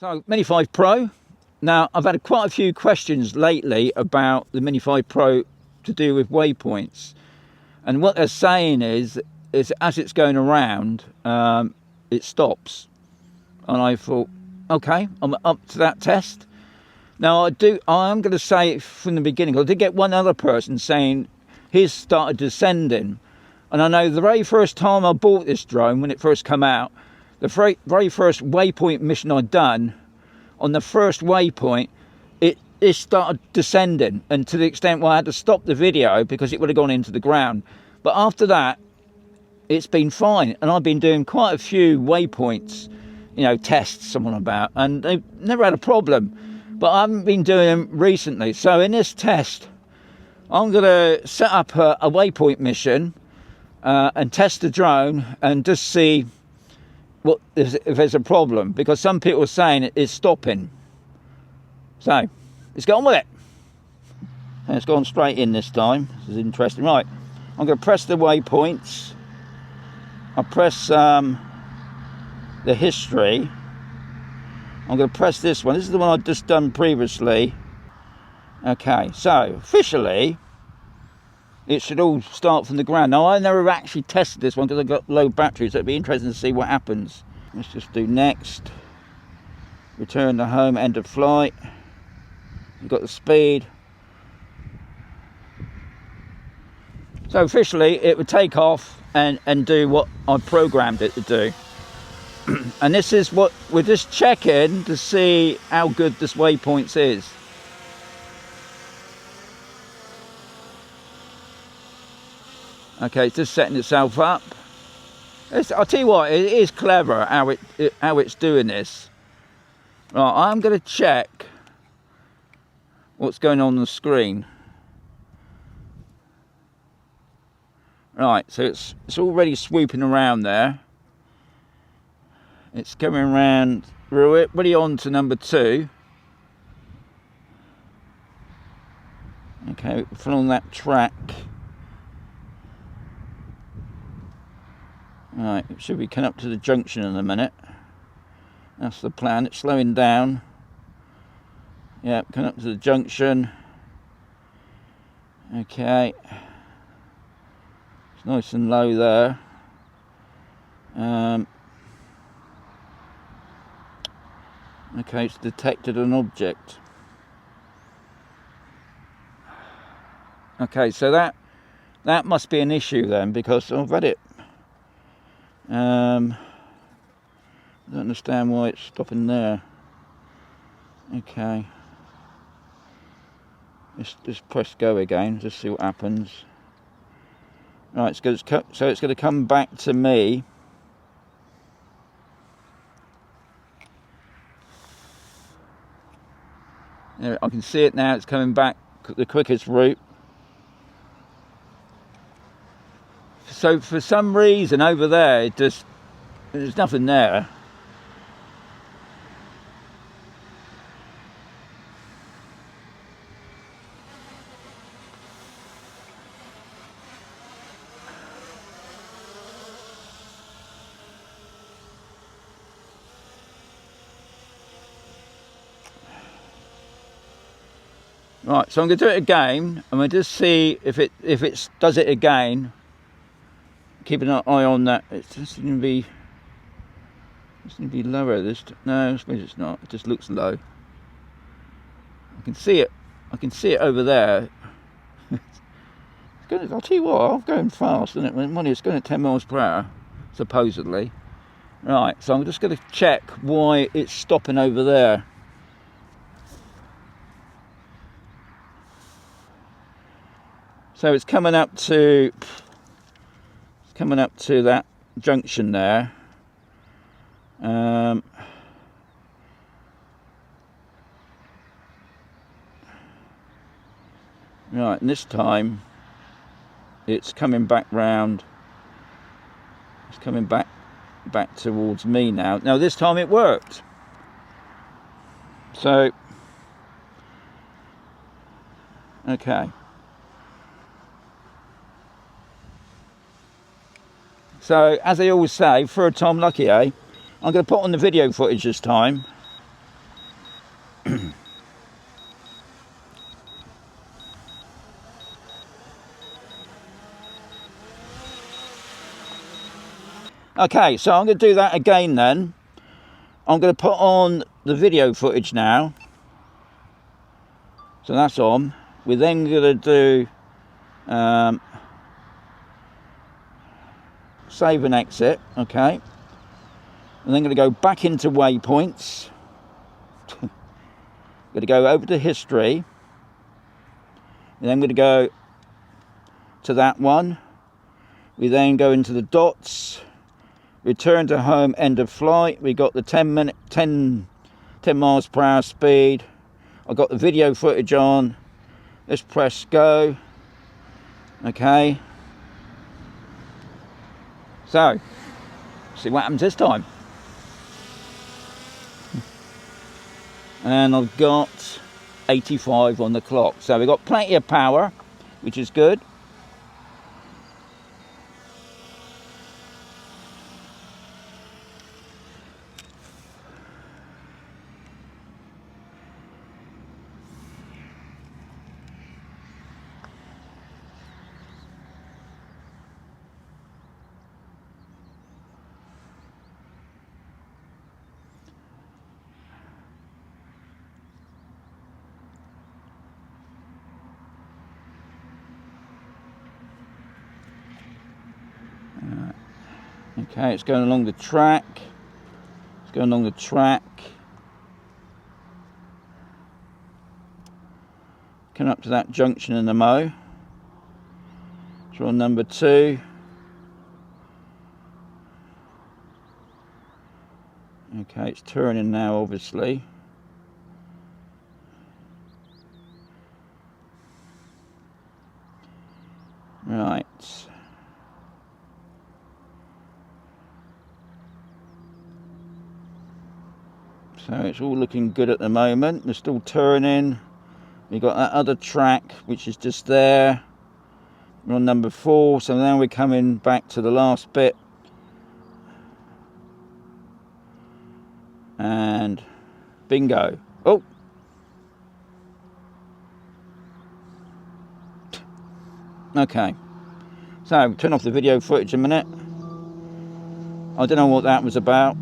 So, Mini 5 Pro. Now, I've had quite a few questions lately about the Mini 5 Pro to do with waypoints. And what they're saying is as it's going around, it stops. And I thought, okay, I'm up to that test. Now, I'm going to say from the beginning, I did get one other person saying his started descending. And I know the very first time I bought this drone, when it first came out, the very first Waypoint mission I'd done, on the first waypoint, it started descending, and to the extent where I had to stop the video because it would have gone into the ground. But after that, it's been fine, and I've been doing quite a few waypoints, you know, tests someone about, and they've never had a problem. But I haven't been doing them recently. So in this test, I'm going to set up a waypoint mission and test the drone and just see if there's a problem, because some people are saying it is stopping. So let's get on with it. And it's gone straight in this time. This is interesting. Right, I'm going to press the waypoints. I'll press the history. I'm going to press this one. This is the one I've just done previously. Okay, so officially it should all start from the ground. Now, I never actually tested this one because I've got low batteries, so it'd be interesting to see what happens. Let's just do next. Return to home, end of flight. We've got the speed. So officially it would take off and do what I programmed it to do. And this is what we're just checking to see how good this waypoints is. Okay, it's just setting itself up. I'll tell you what, it is clever how it's doing this. Right, I'm going to check what's going on the screen. Right, so it's already swooping around there. It's coming around. We're already on to number 2. Okay, following that track. Right, it should be coming up to the junction in a minute. That's the plan. It's slowing down. Yeah, coming up to the junction. Okay. It's nice and low there. Okay, it's detected an object. Okay, so that must be an issue then, because I've read it. I don't understand why it's stopping there. Okay. Let's just press go again, just see what happens. Right, so it's going to come back to me. There, I can see it now, it's coming back the quickest route. So for some reason over there, there's nothing there. Right, so I'm going to do it again. I'm going to just see if it does it again. Keeping an eye on that. It's just going to be lower. No, I suppose it's not. It just looks low. I can see it. I can see it over there. I'll tell you what, I'm going fast, isn't it? Money, it's going at 10 miles per hour, supposedly. Right, so I'm just going to check why it's stopping over there. So it's coming up to that junction there. Right, and this time it's coming back round. It's coming back towards me now. Now this time it worked. So okay. So, as I always say, third time lucky, eh? I'm going to put on the video footage this time. Okay, so I'm going to do that again then. I'm going to put on the video footage now. So that's on. We're then going to do save and exit, okay. And then going to go back into Waypoints. Going to go over to history. And then I'm going to go to that one. We then go into the dots. Return to home, end of flight. We got the 10 miles per hour speed. I got the video footage on. Let's press go. Okay. So, see what happens this time. And I've got 85 on the clock. So we've got plenty of power, which is good. Okay, it's going along the track. It's going along the track. Coming up to that junction in the mow. It's on number 2. Okay, it's turning now, obviously. Right. So it's all looking good at the moment. We're still turning. We've got that other track, which is just there. We're on number 4, so now we're coming back to the last bit. And bingo. Oh! Okay. So, turn off the video footage a minute. I don't know what that was about.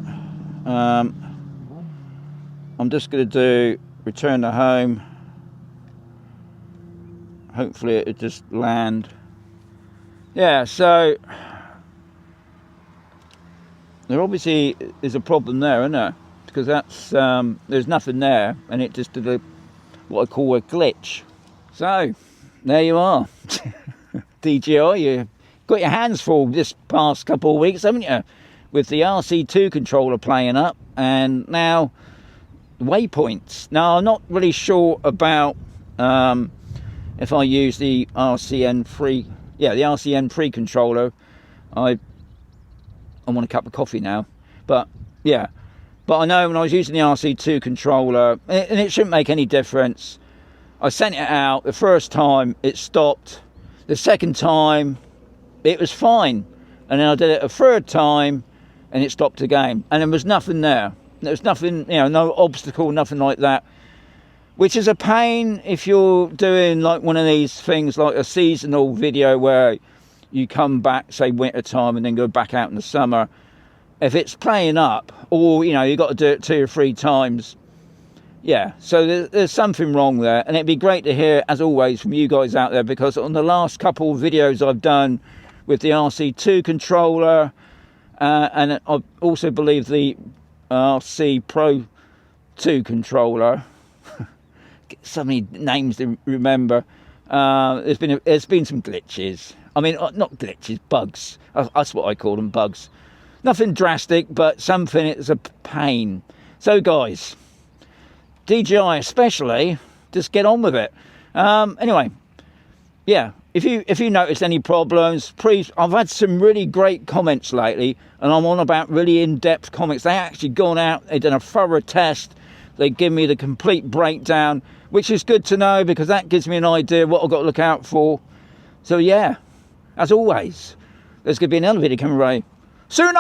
I'm just going to do return to home. Hopefully it'll just land. Yeah, so there obviously is a problem there, isn't there? Because that's there's nothing there, and it just did what I call a glitch. So there you are. DJI, you got your hands full this past couple of weeks, haven't you? With the RC2 controller playing up, and now Waypoints. Now I'm not really sure about if I use the RCN3, the RCN3 controller. I want a cup of coffee now, but yeah. But I know when I was using the RC2 controller, and it shouldn't make any difference. I sent it out the first time, it stopped. The second time, it was fine, and then I did it a third time, and it stopped again, and there was nothing there. There was nothing, no obstacle, nothing like that. Which is a pain if you're doing like one of these things like a seasonal video where you come back, say winter time, and then go back out in the summer. If it's playing up, or you've got to do it 2 or 3 times. Yeah, so there's something wrong there. And it'd be great to hear, as always, from you guys out there, because on the last couple of videos I've done with the RC2 controller, and I also believe the RC Pro 2 controller, so many names to remember. There's been some glitches. I mean, not glitches, bugs. That's what I call them, bugs. Nothing drastic, but something that's a pain. So guys, DJI especially, just get on with it. Anyway, yeah, if you notice any problems, please, I've had some really great comments lately, and I'm on about really in-depth comments. They actually gone out, they've done a thorough test, they give me the complete breakdown, which is good to know, because that gives me an idea what I've got to look out for. So yeah, as always, there's going to be another video coming right sooner.